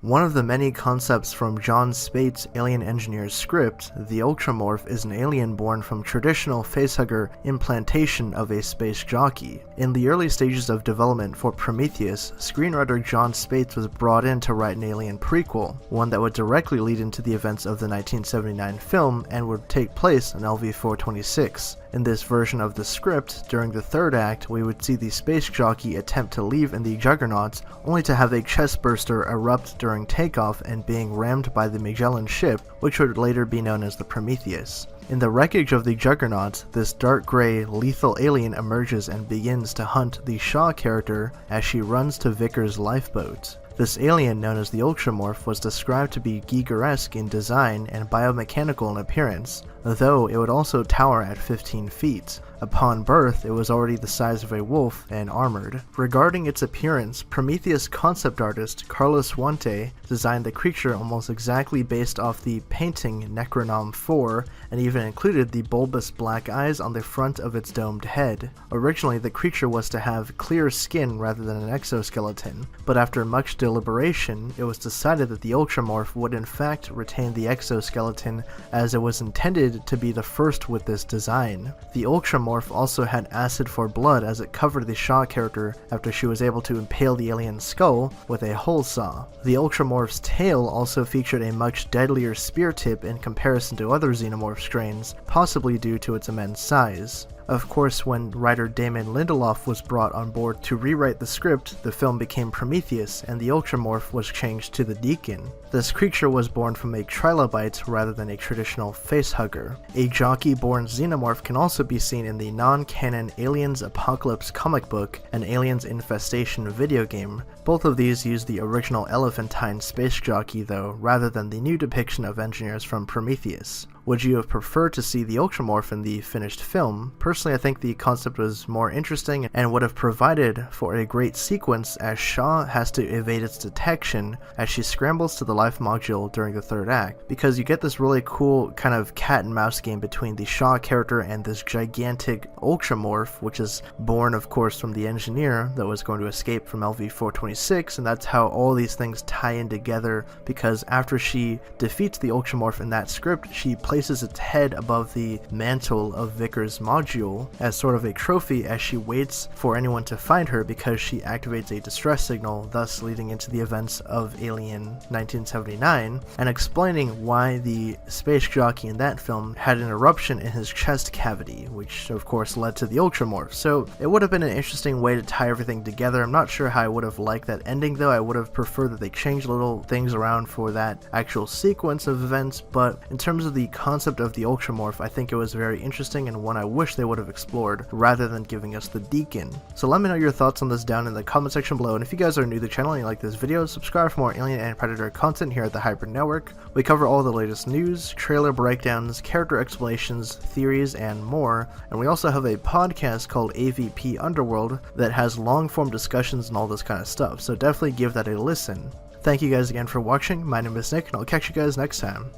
One of the many concepts from John Spaihts' Alien Engineer's script, the Ultramorph is an alien born from traditional facehugger implantation of a space jockey. In the early stages of development for Prometheus, screenwriter John Spaihts was brought in to write an alien prequel, one that would directly lead into the events of the 1979 film and would take place in LV-426. In this version of the script, during the third act, we would see the space jockey attempt to leave in the Juggernaut, only to have a chestburster erupt during takeoff and being rammed by the Magellan ship, which would later be known as the Prometheus. In the wreckage of the Juggernaut, this dark gray, lethal alien emerges and begins to hunt the Shaw character as she runs to Vickers' lifeboat. This alien, known as the Ultramorph, was described to be Giger-esque in design and biomechanical in appearance, though it would also tower at 15 feet. Upon birth, it was already the size of a wolf and armored. Regarding its appearance, Prometheus concept artist Carlos Huante designed the creature almost exactly based off the painting Necronom 4, and even included the bulbous black eyes on the front of its domed head. Originally, the creature was to have clear skin rather than an exoskeleton, but after much deliberation, it was decided that the Ultramorph would in fact retain the exoskeleton, as it was intended to be the first with this design. The Ultramorph also had acid for blood as it covered the Shaw character after she was able to impale the alien's skull with a hole saw. The Ultramorph's tail also featured a much deadlier spear tip in comparison to other xenomorph strains, possibly due to its immense size. Of course, when writer Damon Lindelof was brought on board to rewrite the script, the film became Prometheus and the Ultramorph was changed to the Deacon. This creature was born from a trilobite rather than a traditional facehugger. A jockey-born xenomorph can also be seen in the non-canon Aliens Apocalypse comic book and Aliens Infestation video game. Both of these use the original elephantine space jockey though, rather than the new depiction of engineers from Prometheus. Would you have preferred to see the Ultramorph in the finished film? Personally, I think the concept was more interesting and would have provided for a great sequence as Shaw has to evade its detection as she scrambles to the life module during the third act, because you get this really cool kind of cat and mouse game between the Shaw character and this gigantic Ultramorph, which is born of course from the engineer that was going to escape from LV-426, and that's how all these things tie in together, because after she defeats the Ultramorph in that script, she places its head above the mantle of Vickers' module as sort of a trophy as she waits for anyone to find her, because she activates a distress signal, thus leading into the events of Alien 1979, and explaining why the space jockey in that film had an eruption in his chest cavity, which of course led to the Ultramorph. So it would have been an interesting way to tie everything together. I'm not sure how I would have liked that ending though. I would have preferred that they changed little things around for that actual sequence of events, but in terms of the concept of the Ultramorph, I think it was very interesting and one I wish they would have explored rather than giving us the Deacon. So let me know your thoughts on this down in the comment section below, and if you guys are new to the channel and you like this video, subscribe for more Alien and Predator content here at the Hybrid Network. We cover all the latest news, trailer breakdowns, character explanations, theories, and more, and we also have a podcast called AVP Underworld that has long-form discussions and all this kind of stuff, so definitely give that a listen. Thank you guys again for watching. My name is Nick, and I'll catch you guys next time.